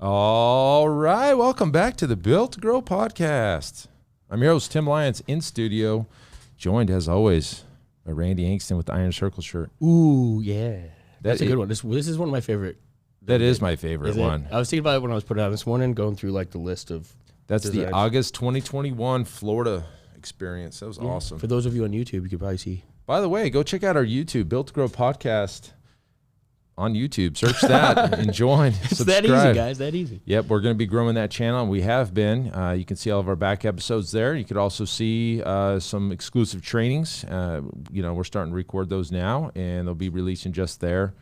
All right, welcome back to the Built to Grow podcast. I'm your host, Tim Lyons, in studio, joined as always by Randy Angston with the Iron Circle shirt. Ooh, yeah. That's a good one. This is one of my favorite. That is my favorite one. I was thinking about it when I was putting it on this morning, going through like the list of That's designs. the August 2021 Florida experience. That was awesome. For those of you on YouTube, you could probably see. By the way, go check out our YouTube, Built to Grow podcast on YouTube. Search that and join. It's that easy, guys. That easy. Yep, we're going to be growing that channel, and we have been. You can see all of our back episodes there. You could also see some exclusive trainings. We're starting to record those now, and they'll be releasing just there.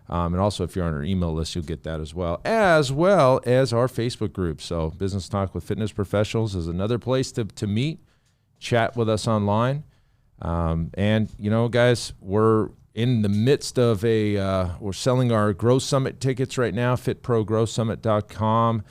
And also, if you're on our email list, you'll get that as well as our Facebook group. So Business Talk with Fitness Professionals is another place to meet, chat with us online. And, guys, we're in the midst of we're selling our Grow Summit tickets right now, fitprogrowsummit.com.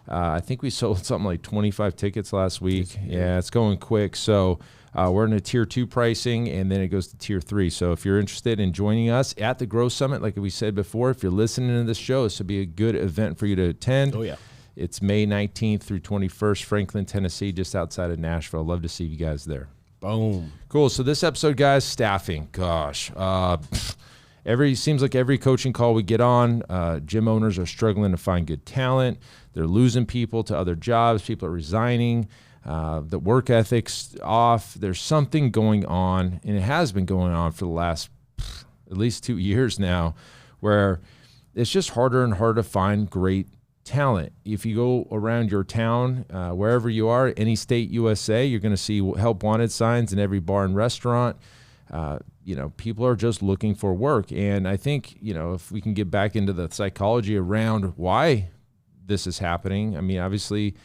I think we sold something like 25 tickets last week. Yeah, it's going quick. So we're in a tier 2 pricing, and then it goes to tier 3. So if you're interested in joining us at the Grow Summit, like we said before, if you're listening to this show, this would be a good event for you to attend. Oh, yeah. It's May 19th through 21st, Franklin, Tennessee, just outside of Nashville. Love to see you guys there. Boom. Cool. So this episode, guys, staffing. Gosh, seems like every coaching call we get on, gym owners are struggling to find good talent. They're losing people to other jobs. People are resigning. The work ethic's off. There's something going on, and it has been going on for the last at least 2 years now, where it's just harder and harder to find great talent. If you go around your town, wherever you are, any state USA, you're going to see help wanted signs in every bar and restaurant. People are just looking for work. And I think, if we can get back into the psychology around why this is happening. I mean, obviously,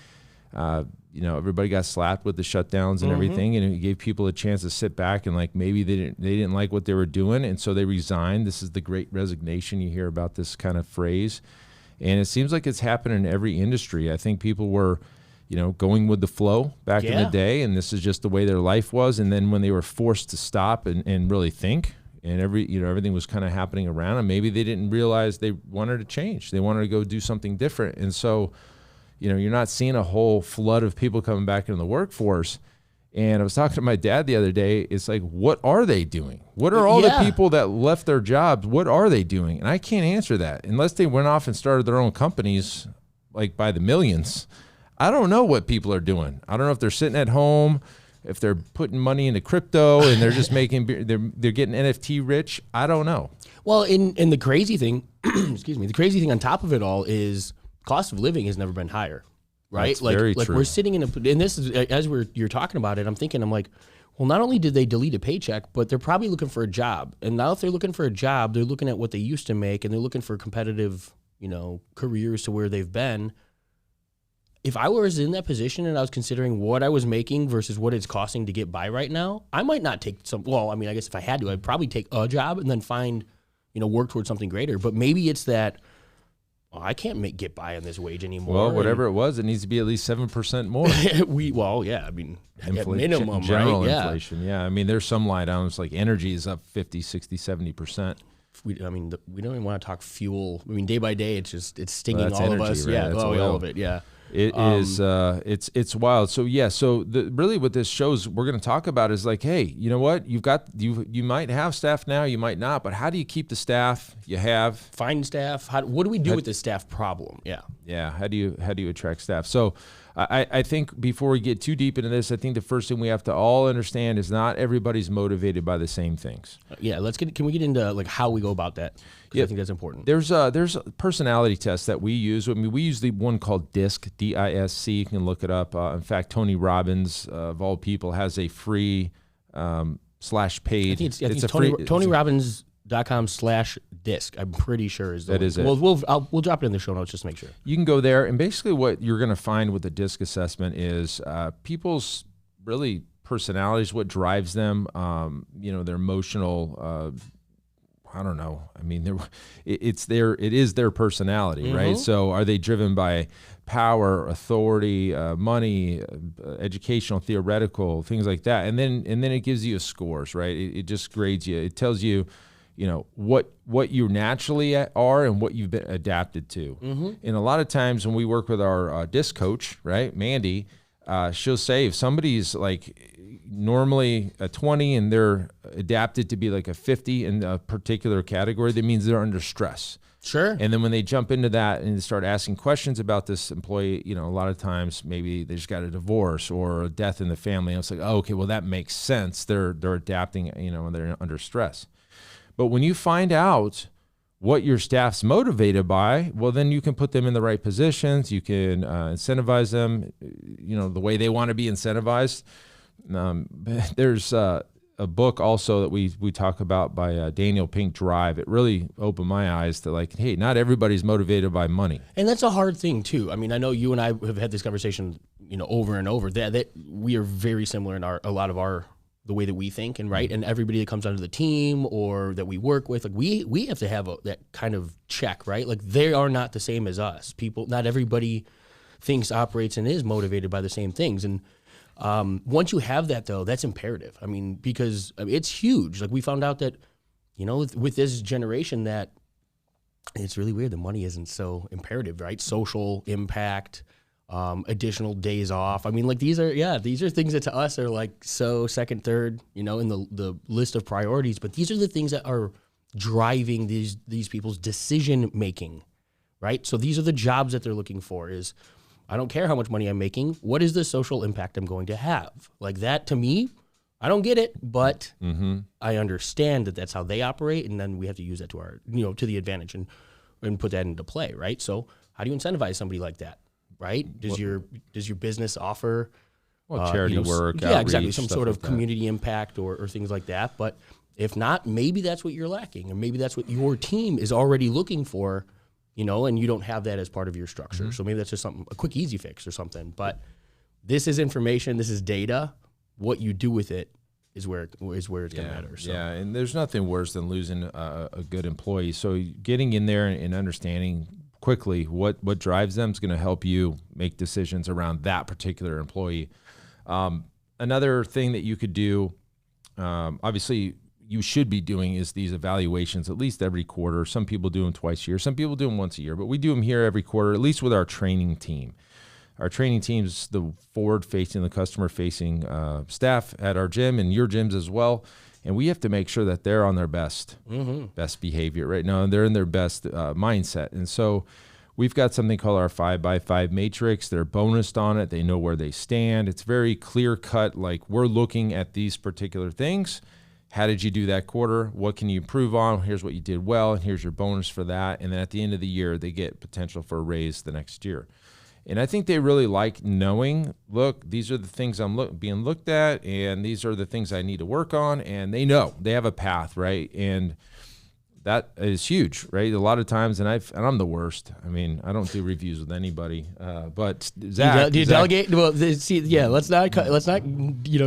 everybody got slapped with the shutdowns and everything, and it gave people a chance to sit back and maybe they didn't like what they were doing, and so they resigned. This is the great resignation. You hear about this kind of phrase. And it seems like it's happened in every industry. I think people were, going with the flow back in the day, and this is just the way their life was. And then when they were forced to stop and really think, and everything was kind of happening around them, maybe they didn't realize they wanted to change. They wanted to go do something different. And so, you're not seeing a whole flood of people coming back into the workforce. And I was talking to my dad the other day. It's like, what are they doing? What are all the people that left their jobs? What are they doing? And I can't answer that unless they went off and started their own companies, like by the millions. I don't know what people are doing. I don't know if they're sitting at home, if they're putting money into crypto and they're just they're getting NFT rich. I don't know. Well, in the crazy thing, excuse me, the crazy thing on top of it all is cost of living has never been higher. Right? That's very true. We're sitting in and this is, as you're talking about it, I'm like, well, not only did they delete a paycheck, but they're probably looking for a job. And now if they're looking for a job, they're looking at what they used to make, and they're looking for competitive, careers to where they've been. If I was in that position and I was considering what I was making versus what it's costing to get by right now, I might not take I guess if I had to, I'd probably take a job and then find, work towards something greater. But maybe it's that, I can't get by on this wage anymore. Well, whatever it was, it needs to be at least 7% more. At minimum, general right? inflation. Yeah. I mean, there's some line items like energy is up 50, 60, 70%. We don't even want to talk fuel. I mean, day by day, it's stinging all energy, of us. Right? Yeah, that's all of it. Yeah. It is. It's wild. So yeah. So really, what this shows we're going to talk about is like, hey, you know what? You might have staff now, you might not, but how do you keep the staff you have? Find staff. What do we do with this staff problem? Yeah. Yeah. How do you attract staff? So I think before we get too deep into this, I think the first thing we have to all understand is not everybody's motivated by the same things. Yeah. Can we get into how we go about that? Because I think that's important. There's a personality test that we use. I mean, we use the one called DISC, D-I-S-C. You can look it up. In fact, Tony Robbins, of all people, has a free /paid. I think it's TonyRobbins.com/disc. I'm pretty sure is the that is it. We'll drop it in the show notes just to make sure. You can go there, and basically what you're going to find with the DISC assessment is people's really personalities, what drives them, their emotional. I don't know. I mean, it is their personality, right? So are they driven by power, authority, money, educational, theoretical, things like that? And then it gives you scores, right? It just grades you. It tells you, what you naturally are and what you've been adapted to. And a lot of times when we work with our disc coach, right, Mandy, she'll say if somebody's like normally a 20 and they're adapted to be like a 50 in a particular category, that means they're under stress. Sure. And then when they jump into that and start asking questions about this employee, a lot of times maybe they just got a divorce or a death in the family. And it's like, oh, okay, well, that makes sense. They're adapting, when they're under stress. But when you find out what your staff's motivated by, well, then you can put them in the right positions. You can incentivize them, the way they want to be incentivized. There's a book also that we talk about by Daniel Pink, Drive. It really opened my eyes to like, hey, not everybody's motivated by money. And that's a hard thing too. I mean, I know you and I have had this conversation, over and over, that we are very similar in a lot of the way that we think, and right. And everybody that comes onto the team or that we work with, like we have to have that kind of check, right? Like they are not the same as us. Not everybody thinks, operates, and is motivated by the same things. And once you have that, though, that's imperative. I mean, because it's huge. Like we found out that, with this generation, that it's really weird. The money isn't so imperative, right? Social impact, additional days off. I mean, like these are things that to us are like so second, third, in the list of priorities. But these are the things that are driving these people's decision making, right? So these are the jobs that they're looking for. Is I don't care how much money I'm making. What is the social impact I'm going to have? Like that, to me, I don't get it, but I understand that that's how they operate, and then we have to use that to our, to the advantage and put that into play, right? So how do you incentivize somebody like that, right? Does your business offer charity work? Yeah, outreach, exactly, some sort of like community impact or things like that. But if not, maybe that's what you're lacking, and maybe that's what your team is already looking for. And you don't have that as part of your structure. So maybe that's just a quick, easy fix or something. But this is information. This is data. What you do with it is where it's going to matter. So. Yeah, and there's nothing worse than losing a good employee. So getting in there and understanding quickly what drives them is going to help you make decisions around that particular employee. Another thing that you could do, obviously, you should be doing is these evaluations at least every quarter. Some people do them twice a year. Some people do them once a year, but we do them here every quarter, at least with our training team. Our training team's the forward-facing, the customer-facing staff at our gym and your gyms as well. And we have to make sure that they're on their best behavior right now, and they're in their best mindset. And so we've got something called our 5x5 matrix. They're bonused on it. They know where they stand. It's very clear-cut, like we're looking at these particular things. How did you do that quarter? What can you improve on? Here's what you did well, and here's your bonus for that. And then at the end of the year, they get potential for a raise the next year. And I think they really like knowing, look, these are the things I'm being looked at, and these are the things I need to work on. And they know. They have a path, right? And that is huge, right? A lot of times, and I'm the worst. I mean, I don't do reviews with anybody. But Zach, do you delegate? Well, let's not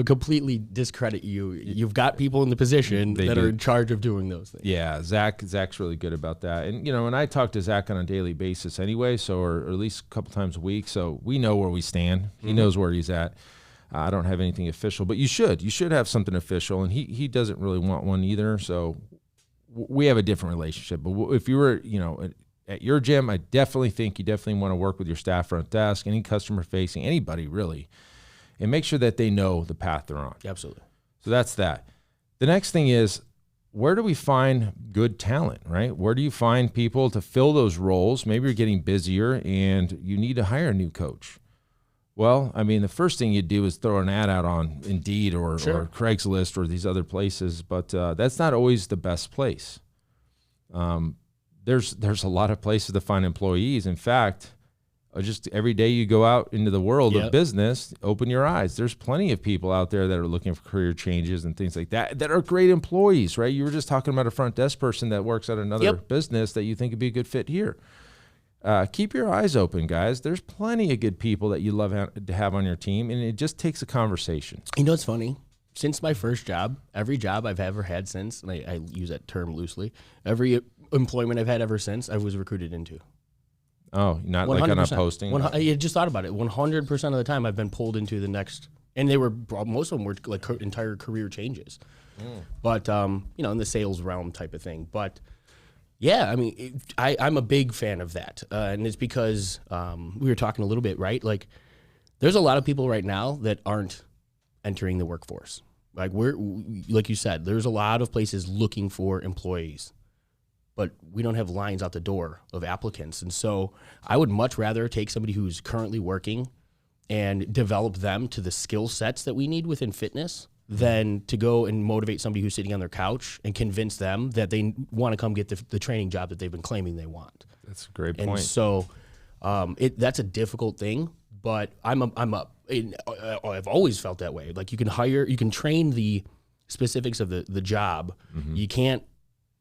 completely discredit you. You've got people in the position that are in charge of doing those things. Yeah, Zach's really good about that, and and I talk to Zach on a daily basis anyway, or at least a couple times a week, so we know where we stand. He knows where he's at. I don't have anything official, but you should have something official, and he doesn't really want one either. So we have a different relationship. But if you were, at your gym, I definitely think you definitely want to work with your staff, front desk, any customer facing, anybody really, and make sure that they know the path they're on. Absolutely. So that's that. The next thing is, where do we find good talent, right? Where do you find people to fill those roles? Maybe you're getting busier and you need to hire a new coach. Well, I mean, the first thing you do is throw an ad out on Indeed or Craigslist or these other places, but that's not always the best place. There's a lot of places to find employees. In fact, just every day you go out into the world of business, open your eyes. There's plenty of people out there that are looking for career changes and things like that are great employees, right? You were just talking about a front desk person that works at another business that you think would be a good fit here. Keep your eyes open, guys. There's plenty of good people that you love to have on your team, and it just takes a conversation. You know what's funny? Since my first job, every job I've ever had since, and I use that term loosely, every employment I've had ever since, I was recruited into. Oh, not 100%. Like on a posting? I just thought about it. 100% of the time I've been pulled into the next and most of them were like entire career changes. But in the sales realm type of thing. But yeah, I mean, I'm a big fan of that, and it's because we were talking a little bit, right? Like, there's a lot of people right now that aren't entering the workforce. Like like you said, there's a lot of places looking for employees, but we don't have lines out the door of applicants. And so I would much rather take somebody who's currently working and develop them to the skill sets that we need within fitness than to go and motivate somebody who's sitting on their couch and convince them that they want to come get the training job that they've been claiming they want. That's a great point. And so that's a difficult thing, but I've always felt that way. Like, you can train the specifics of the job. You can't.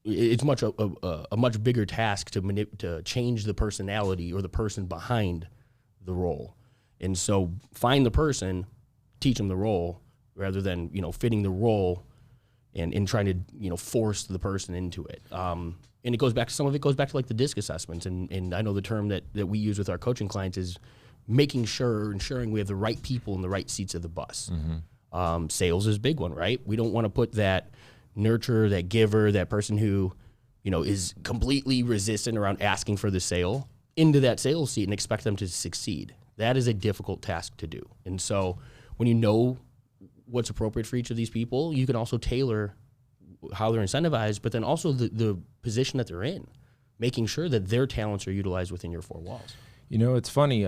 It's a much bigger task to change the personality or the person behind the role. And so find the person, teach them the role, rather than fitting the role and trying to force the person into it. And some of it goes back to like the DISC assessments. And I know the term that we use with our coaching clients is ensuring we have the right people in the right seats of the bus. Sales is a big one, right? We don't want to put that nurturer, that giver, that person who is completely resistant around asking for the sale into that sales seat and expect them to succeed. That is a difficult task to do. And so when you know what's appropriate for each of these people, you can also tailor how they're incentivized, but then also the position that they're in, making sure that their talents are utilized within your four walls. It's funny.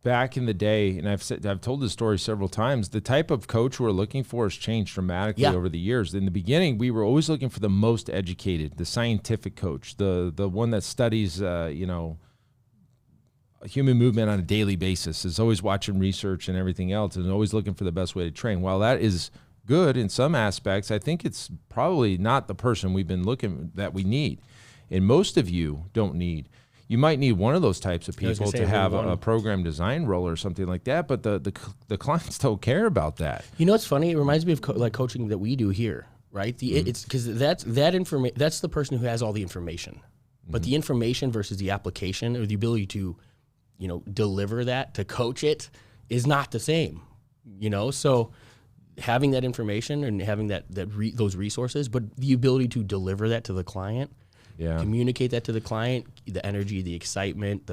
Back in the day, and I've told this story several times, the type of coach we're looking for has changed dramatically over the years. In the beginning, we were always looking for the most educated, the scientific coach, the one that studies, human movement on a daily basis, is always watching research and everything else, and always looking for the best way to train. While that is good in some aspects, I think it's probably not the person we've been looking that we need. And most of you don't need. You might need one of those types of people to have a program design role or something like that, but the clients don't care about that. It's funny. It reminds me of coaching that we do here, right? It's because that's the person who has all the information, but the information versus the application or the ability to deliver that, to coach it, is not the same, So having that information and having those resources, but the ability to deliver that to the client, communicate that to the client, the energy, the excitement,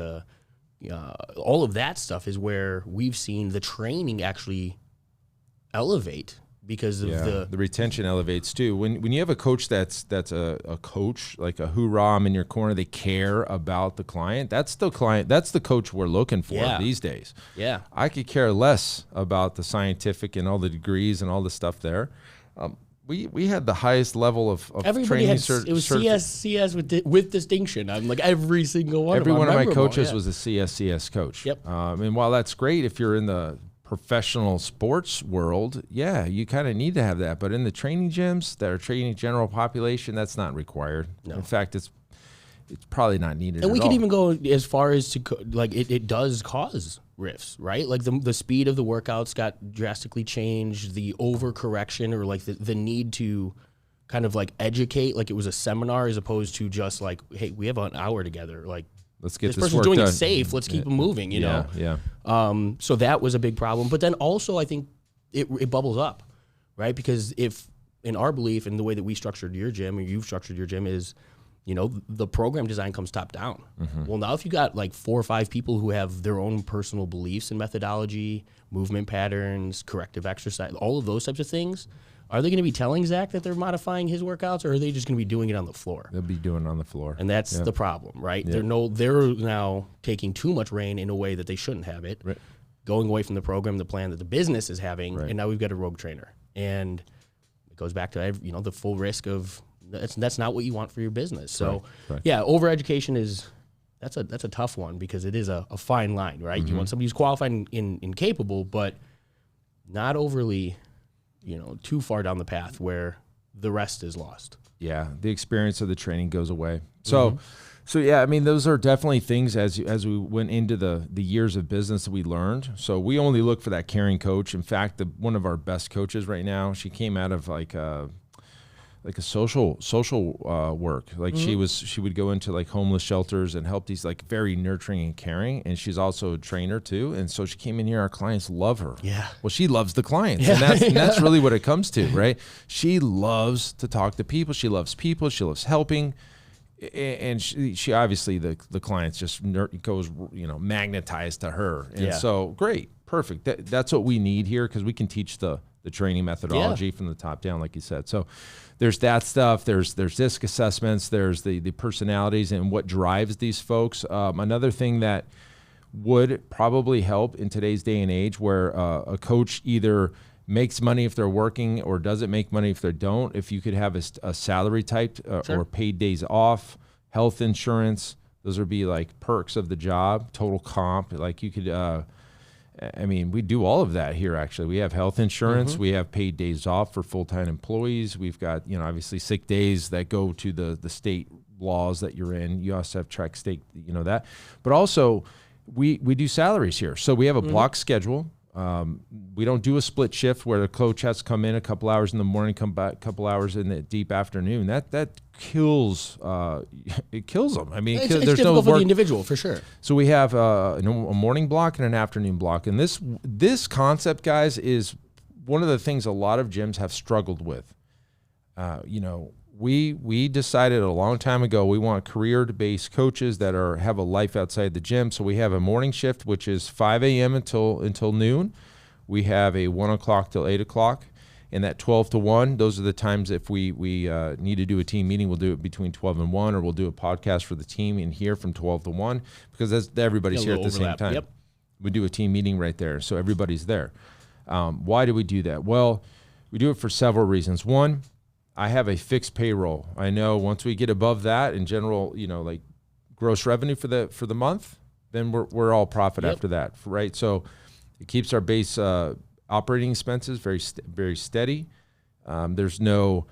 all of that stuff is where we've seen the training actually elevate. Because of the retention elevates too. When you have a coach that's a coach, like a hoorah, I'm in your corner, they care about the client. That's the coach we're looking for these days. Yeah, I could care less about the scientific and all the degrees and all the stuff there. We had the highest level of everybody training. It was CS with distinction. I'm like every single one. Every one of my coaches yeah. was a CS coach. Yep. And while that's great if you're in the professional sports world, you kind of need to have that. But in the training gyms that are training general population, that's not required. No. In fact, it's probably not needed. And we at could all. even go as far as to it does cause rifts, right? Like the speed of the workouts got drastically changed. The overcorrection or like the need to kind of like educate, like it was a seminar as opposed to just like, hey, we have an hour together, like. Let's get this person's work doing done. It safe. Let's keep them moving, know? Yeah. So that was a big problem. But then also I think it bubbles up, right? Because if in our belief and the way that we structured your gym or you've structured your gym is, the program design comes top down. Mm-hmm. Well, now if you got like 4 or 5 people who have their own personal beliefs and methodology, movement patterns, corrective exercise, all of those types of things, are they going to be telling Zach that they're modifying his workouts, or are they just going to be doing it on the floor? They'll be doing it on the floor. And that's the problem, right? They're now taking too much reign in a way that they shouldn't have it, going away from the program, the plan that the business is having, and now we've got a rogue trainer. And it goes back to the full risk of that's not what you want for your business. So overeducation is that's a tough one because it is a fine line, right? Mm-hmm. You want somebody who's qualified and capable, but not overly too far down the path where the rest is lost. Yeah, the experience of the training goes away. So I mean, those are definitely things as we went into the years of business that we learned. So we only look for that caring coach. In fact, one of our best coaches right now, she came out of like like a social work. Like she would go into like homeless shelters and help these, like very nurturing and caring. And she's also a trainer too. And so she came in here. Our clients love her. Yeah. Well, she loves the clients, Yeah. and that's really what it comes to, right? She loves to talk to people. She loves people. She loves helping. And she obviously, the clients just goes, magnetized to her. And so great, perfect. That's what we need here, because we can teach the training methodology from the top down, like you said. So there's that stuff. There's DISC assessments. There's the personalities and what drives these folks. Another thing that would probably help in today's day and age, where a coach either makes money if they're working or doesn't make money if they don't, if you could have a salary type or paid days off, health insurance, those would be like perks of the job, total comp. Like you could, we do all of that here. Actually, we have health insurance, we have paid days off for full-time employees. We've got, obviously sick days that go to the state laws that you're in. You also have track state, that, but also we do salaries here. So we have a block schedule. We don't do a split shift where the coach has to come in a couple hours in the morning, come back a couple hours in the deep afternoon. That kills, it kills them. It's there's difficult no for work. the individual, for sure. So we have a morning block and an afternoon block. And this concept, guys, is one of the things a lot of gyms have struggled with. We decided a long time ago we want career-based coaches that have a life outside the gym. So we have a morning shift, which is 5 a.m. until noon. We have a 1 o'clock till 8 o'clock. And that 12 to 1, those are the times if we need to do a team meeting, we'll do it between 12 and 1, or we'll do a podcast for the team in here from 12 to 1, because everybody's here at the same time. Yep. We do a team meeting right there, so everybody's there. Why do we do that? Well, we do it for several reasons. One, I have a fixed payroll. I know once we get above that, in general, like gross revenue for the month, then we're all profit after that, right? So it keeps our base operating expenses very steady. There's no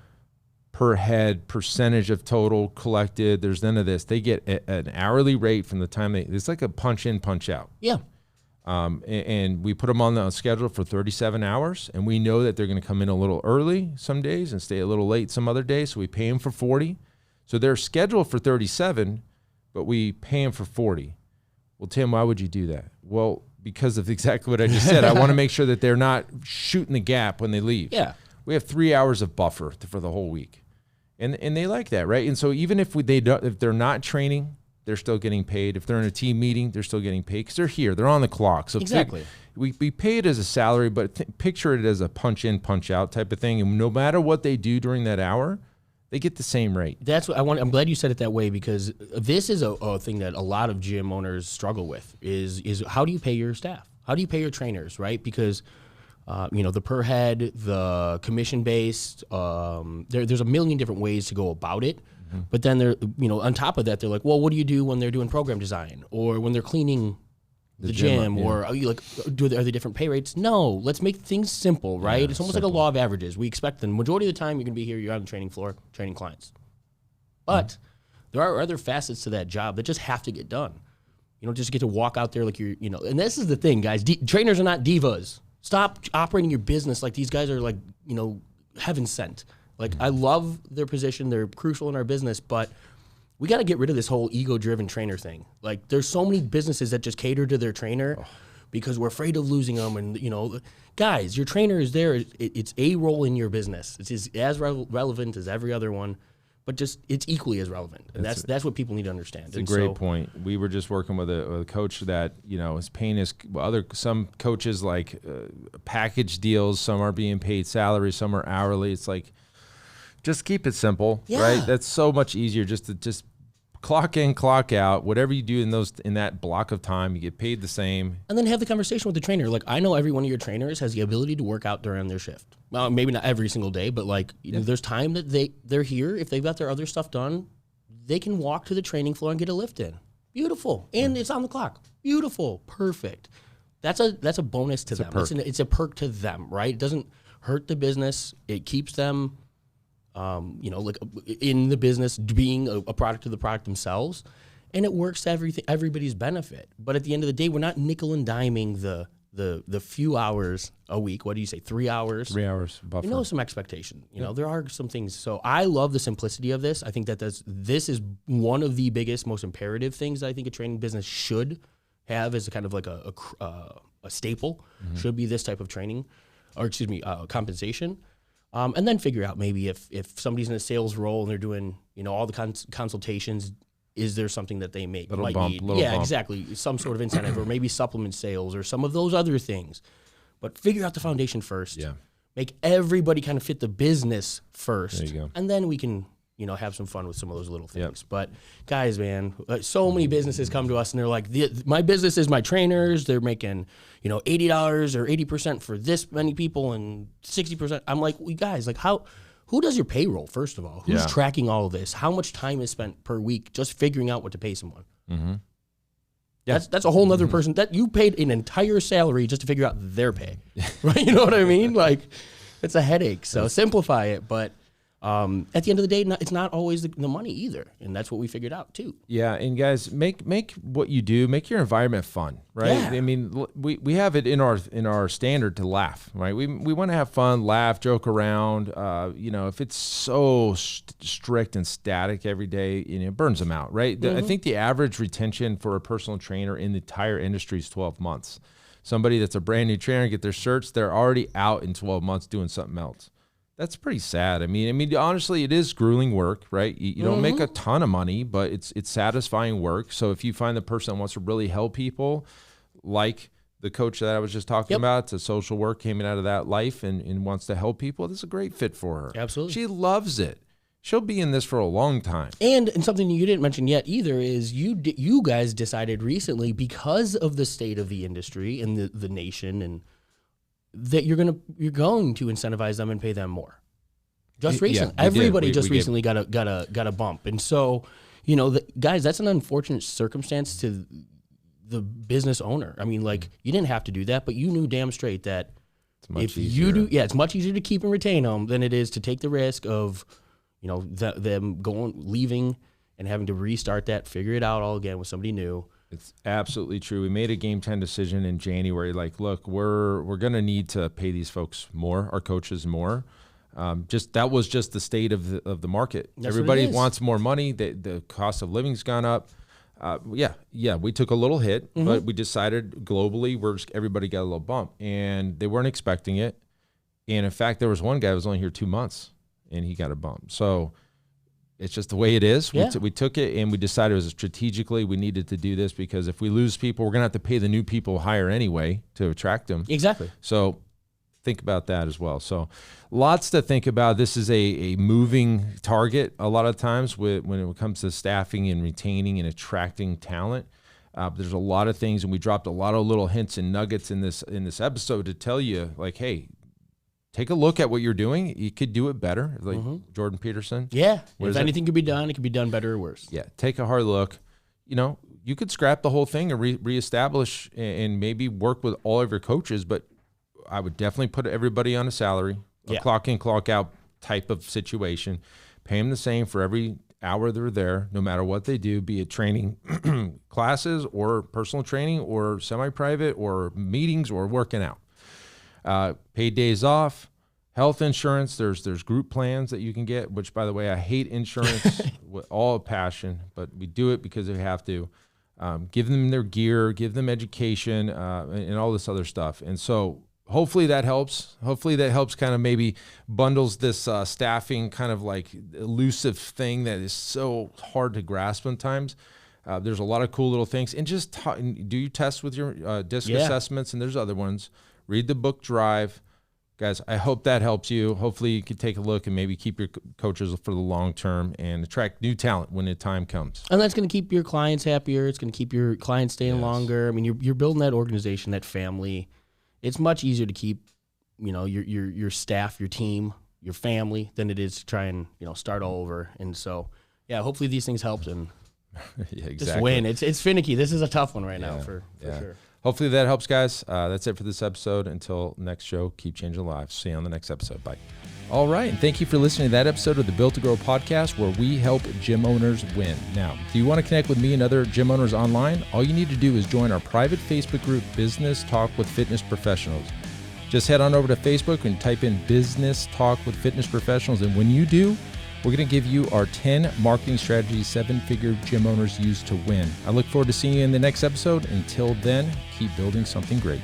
per head percentage of total collected. There's none of this. They get an hourly rate from the time it's like a punch in, punch out. Yeah. And we put them on the schedule for 37 hours, and we know that they're going to come in a little early some days and stay a little late some other days, so we pay them for 40. So they're scheduled for 37, but we pay them for 40. Well, Tim, why would you do that? Well, because of exactly what I just said. I want to make sure that they're not shooting the gap when they leave. Yeah. We have 3 hours of buffer for the whole week, and they like that, right? And so even if they're not training, they're still getting paid. If they're in a team meeting, they're still getting paid because they're here. They're on the clock. So exactly. We pay it as a salary, but picture it as a punch in, punch out type of thing. And no matter what they do during that hour, they get the same rate. That's what I want. I'm glad you said it that way, because this is a thing that a lot of gym owners struggle with is how do you pay your staff? How do you pay your trainers, right? Because the per head, the commission based, there's a million different ways to go about it. But then they're, on top of that, they're like, well, what do you do when they're doing program design or when they're cleaning the gym? Or are you are there different pay rates? No, let's make things simple, right? It's almost like a law of averages. We expect the majority of the time you're going to be here, you're on the training floor, training clients. But there are other facets to that job that just have to get done. You don't just get to walk out there like and this is the thing, guys. Trainers are not divas. Stop operating your business like these guys are heaven sent. I love their position. They're crucial in our business, but we got to get rid of this whole ego-driven trainer thing. There's so many businesses that just cater to their trainer because we're afraid of losing them. And, guys, your trainer is there. It's a role in your business. It's as relevant as every other one, but just it's equally as relevant. And that's what people need to understand. It's a great point. We were just working with a coach that, is paying some coaches package deals. Some are being paid salary. Some are hourly. It's just keep it simple, right? That's so much easier just to clock in, clock out. Whatever you do in that block of time, you get paid the same. And then have the conversation with the trainer. I know every one of your trainers has the ability to work out during their shift. Well, maybe not every single day, but there's time that they're here. If they've got their other stuff done, they can walk to the training floor and get a lift in. Beautiful. And it's on the clock. Beautiful. Perfect. That's a bonus to them. It's a perk to them, right? It doesn't hurt the business. It keeps them in the business, being a product of the product themselves, and it works to everybody's benefit. But at the end of the day, we're not nickel and diming the the few hours a week. What do you say? 3 hours. 3 hours buffer. You know, some expectation. You know, there are some things. So I love the simplicity of this. I think that this is one of the biggest, most imperative things I think a training business should have as a kind of like a staple. Should be this type of training, or excuse me, compensation. And then figure out maybe if somebody's in a sales role and they're doing, you know, all the consultations, is there something that they might need? Yeah, bump. Exactly. Some sort of incentive, or maybe supplement sales or some of those other things. But figure out the foundation first. Yeah. Make everybody kind of fit the business first. There you go. And then we can, you know, have some fun with some of those little things. Yep. But guys, man, so many businesses come to us and they're like, my business is my trainers. They're making, you know, $80 or 80% for this many people and 60%. I'm like, well, guys, like who does your payroll, first of all? Who's tracking all of this? How much time is spent per week just figuring out what to pay someone? Mm-hmm. Yeah. That's a whole nother person that you paid an entire salary just to figure out their pay. Right? You know what I mean? Like, it's a headache. So simplify it. But at the end of the day, it's not always the money either. And that's what we figured out too. Yeah. And guys, make what you do, make your environment fun, right? Yeah. I mean, we have it in our standard to laugh, right? We want to have fun, laugh, joke around. You know, if it's so strict and static every day, you know, it burns them out, right? I think the average retention for a personal trainer in the entire industry is 12 months. Somebody that's a brand new trainer, get their certs, they're already out in 12 months doing something else. That's pretty sad. I mean, honestly, it is grueling work, right? You don't make a ton of money, but it's satisfying work. So if you find the person that wants to really help people, like the coach that I was just talking about, to social work, came out of that life and wants to help people, this is a great fit for her. Absolutely. She loves it. She'll be in this for a long time. And something you didn't mention yet either is you guys decided recently, because of the state of the industry and the nation, and that you're going to incentivize them and pay them more. Just recently, everybody recently got a bump, and so, you know, guys, that's an unfortunate circumstance to the business owner. I mean, like, you didn't have to do that, but you knew damn straight that if you do, it's much easier to keep and retain them than it is to take the risk of, you know, them leaving and having to restart that, figure it out all again with somebody new. It's absolutely true. We made a game 10 decision in January. Like, look, we're going to need to pay these folks more, our coaches more. That was just the state of the market. That's everybody wants more money. The cost of living's gone up. We took a little hit, but we decided globally everybody got a little bump, and they weren't expecting it. And in fact, there was one guy who was only here 2 months, and he got a bump. So it's just the way it is. Yeah. We took it, and we decided it was strategically we needed to do this, because if we lose people, we're going to have to pay the new people higher anyway to attract them. Exactly. So think about that as well. So lots to think about. This is a moving target a lot of times when it comes to staffing and retaining and attracting talent. There's a lot of things, and we dropped a lot of little hints and nuggets in this episode to tell you, like, hey, take a look at what you're doing. You could do it better, like Jordan Peterson. Yeah. If anything could be done, it could be done better or worse. Yeah. Take a hard look. You know, you could scrap the whole thing and reestablish and maybe work with all of your coaches, but I would definitely put everybody on a salary, a clock in, clock out type of situation. Pay them the same for every hour they're there, no matter what they do, be it training classes or personal training or semi-private or meetings or working out. Paid days off, health insurance. There's group plans that you can get, which, by the way, I hate insurance with all passion, but we do it because we have to. Give them their gear, give them education, and all this other stuff. And so hopefully that helps. Hopefully that helps kind of maybe bundles this staffing kind of like elusive thing that is so hard to grasp sometimes. There's a lot of cool little things. And just do you test with your DISC assessments, and there's other ones. Read the book Drive. Guys, I hope that helps you. Hopefully you can take a look and maybe keep your coaches for the long term and attract new talent when the time comes. And that's going to keep your clients happier. It's going to keep your clients staying longer. I mean, you're building that organization, that family. It's much easier to keep, you know, your staff, your team, your family than it is to try and, you know, start all over. And so, yeah, hopefully these things helped and just win. It's finicky. This is a tough one right now for sure. Hopefully that helps, guys. That's it for this episode. Until next show, keep changing lives. See you on the next episode. Bye. All right. And thank you for listening to that episode of the Built to Grow podcast, where we help gym owners win. Now, do you want to connect with me and other gym owners online? All you need to do is join our private Facebook group, Business Talk with Fitness Professionals. Just head on over to Facebook and type in Business Talk with Fitness Professionals. And when you do, we're going to give you our 10 marketing strategies 7-figure gym owners use to win. I look forward to seeing you in the next episode. Until then, keep building something great.